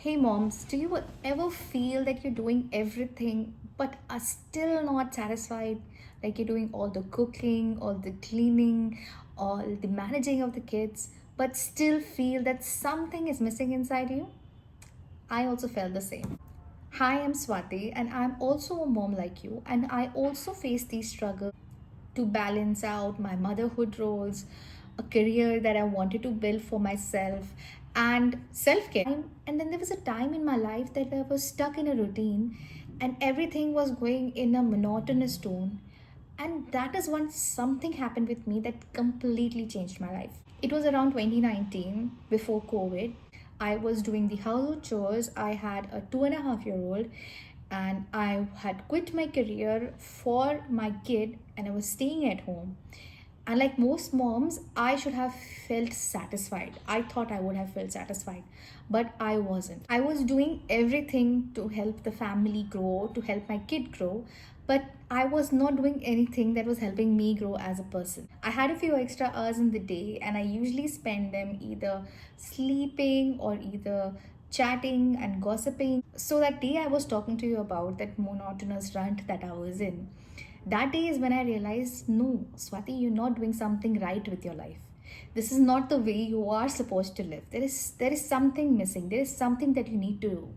Hey moms, do you ever feel that you're doing everything but are still not satisfied? Like you're doing all the cooking, all the cleaning, all the managing of the kids, but still feel that something is missing inside you? I also felt the same. Hi, I'm Swati, and I'm also a mom like you, and I also face these struggles to balance out my motherhood roles, a career that I wanted to build for myself, and self care. And then there was a time in my life that I was stuck in a routine and everything was going in a monotonous tone. And that is when something happened with me that completely changed my life. It was around 2019, before COVID. I was doing the household chores. I had a 2.5-year-old, and I had quit my career for my kid, and I was staying at home. And like most moms, I should have felt satisfied. I thought I would have felt satisfied, but I wasn't. I was doing everything to help the family grow, to help my kid grow, but I was not doing anything that was helping me grow as a person. I had a few extra hours in the day, and I usually spend them either sleeping or either chatting and gossiping. So that day I was talking to you about, that monotonous rut that I was in, that day is when I realized, no, Swati, you're not doing something right with your life. This is not the way you are supposed to live. There is something missing. There is something that you need to do.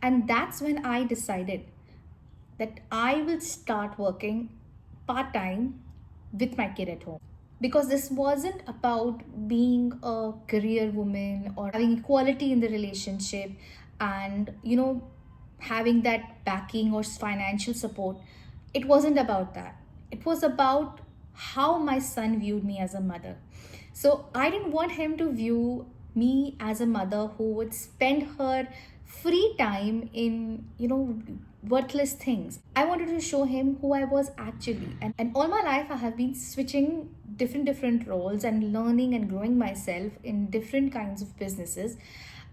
And that's when I decided that I will start working part time with my kid at home. Because this wasn't about being a career woman or having equality in the relationship and, having that backing or financial support. It wasn't about that. It was about how my son viewed me as a mother. So I didn't want him to view me as a mother who would spend her free time in, worthless things. I wanted to show him who I was actually. And all my life I have been switching different roles and learning and growing myself in different kinds of businesses.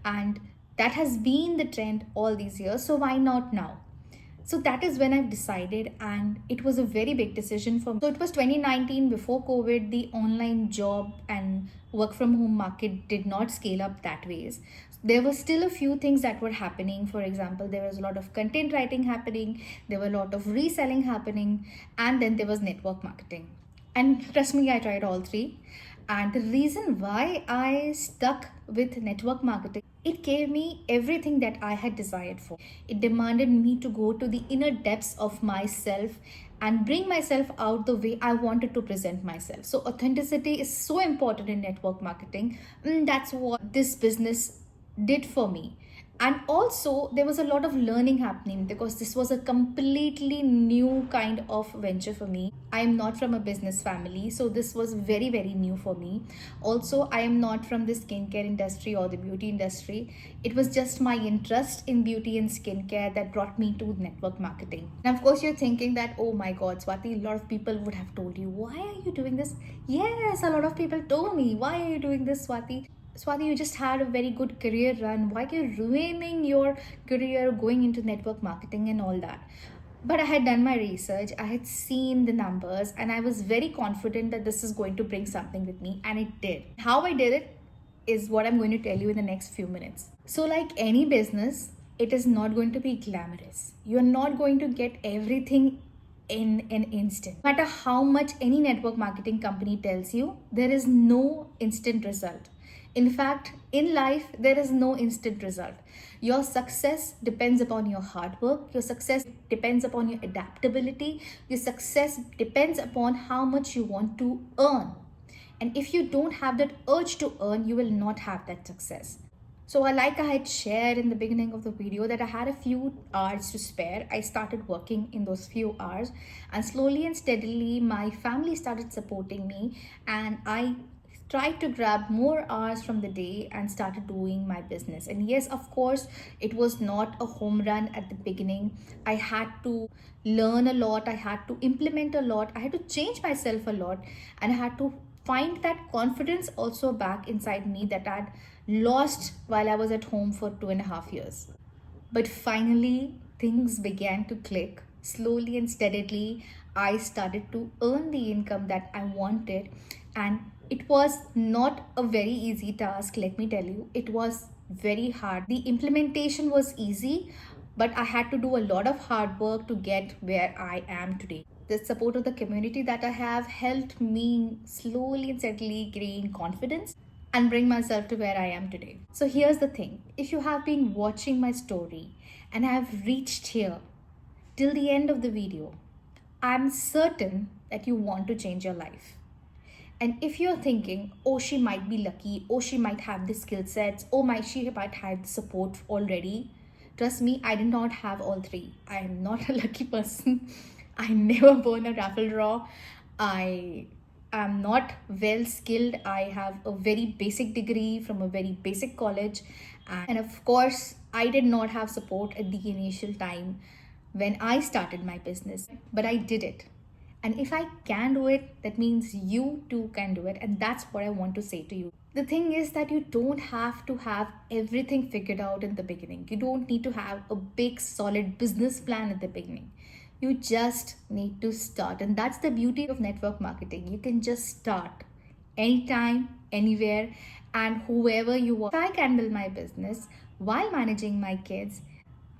And that has been the trend all these years. So why not now? So that is when I've decided, and it was a very big decision for me. So it was 2019, before COVID. The online job and work from home market did not scale up that ways. There were still a few things that were happening. For example, there was a lot of content writing happening, there were a lot of reselling happening, and then there was network marketing. And trust me, I tried all three. And the reason why I stuck with network marketing, it gave me everything that I had desired for. It demanded me to go to the inner depths of myself and bring myself out the way I wanted to present myself. So, authenticity is so important in network marketing. That's what this business did for me. And also, there was a lot of learning happening because this was a completely new kind of venture for me. I am not from a business family, so this was very new for me. Also, I am not from the skincare industry or the beauty industry. It was just my interest in beauty and skincare that brought me to network marketing. And of course, you're thinking that, oh my god, Swati, a lot of people would have told you, why are you doing this? Yes, a lot of people told me, why are you doing this, Swati? Swati, you just had a very good career run. Why are you ruining your career going into network marketing and all that? But I had done my research, I had seen the numbers, and I was very confident that this is going to bring something with me, and it did. How I did it is what I'm going to tell you in the next few minutes. So, like any business, it is not going to be glamorous. You're not going to get everything in an instant. No matter how much any network marketing company tells you, there is no instant result. In fact, in life, there is no instant result. Your success depends upon your hard work. Your success depends upon your adaptability. Your success depends upon how much you want to earn. And if you don't have that urge to earn, you will not have that success. So, like I had shared in the beginning of the video, that I had a few hours to spare. I started working in those few hours, and slowly and steadily, my family started supporting me, and I tried to grab more hours from the day and started doing my business. And yes, of course, it was not a home run at the beginning. I had to learn a lot, I had to implement a lot, I had to change myself a lot, and I had to find that confidence also back inside me that I'd lost while I was at home for 2.5 years. But finally, things began to click. Slowly and steadily, I started to earn the income that I wanted. And it was not a very easy task, let me tell you. It was very hard. The implementation was easy, but I had to do a lot of hard work to get where I am today. The support of the community that I have helped me slowly and steadily gain confidence and bring myself to where I am today. So here's the thing, if you have been watching my story and have reached here till the end of the video, I'm certain that you want to change your life. And if you're thinking, oh, she might be lucky, oh, she might have the skill sets, oh, she might have the support already, trust me, I did not have all three. I am not a lucky person. I never won a raffle draw. I am not well skilled. I have a very basic degree from a very basic college. And of course, I did not have support at the initial time when I started my business, but I did it. And if I can do it, that means you too can do it. And that's what I want to say to you. The thing is that you don't have to have everything figured out in the beginning. You don't need to have a big, solid business plan at the beginning. You just need to start. And that's the beauty of network marketing. You can just start anytime, anywhere, and whoever you want. If I can build my business while managing my kids,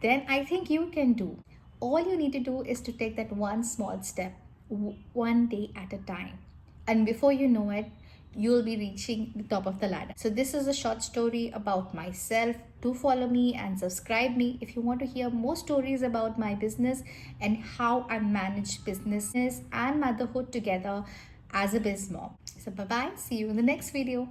then I think you can do. All you need to do is to take that one small step, one day at a time. And before you know it, you'll be reaching the top of the ladder. So this is a short story about myself. Do follow me and subscribe me if you want to hear more stories about my business and how I manage businesses and motherhood together as a biz mom. So bye bye. See you in the next video.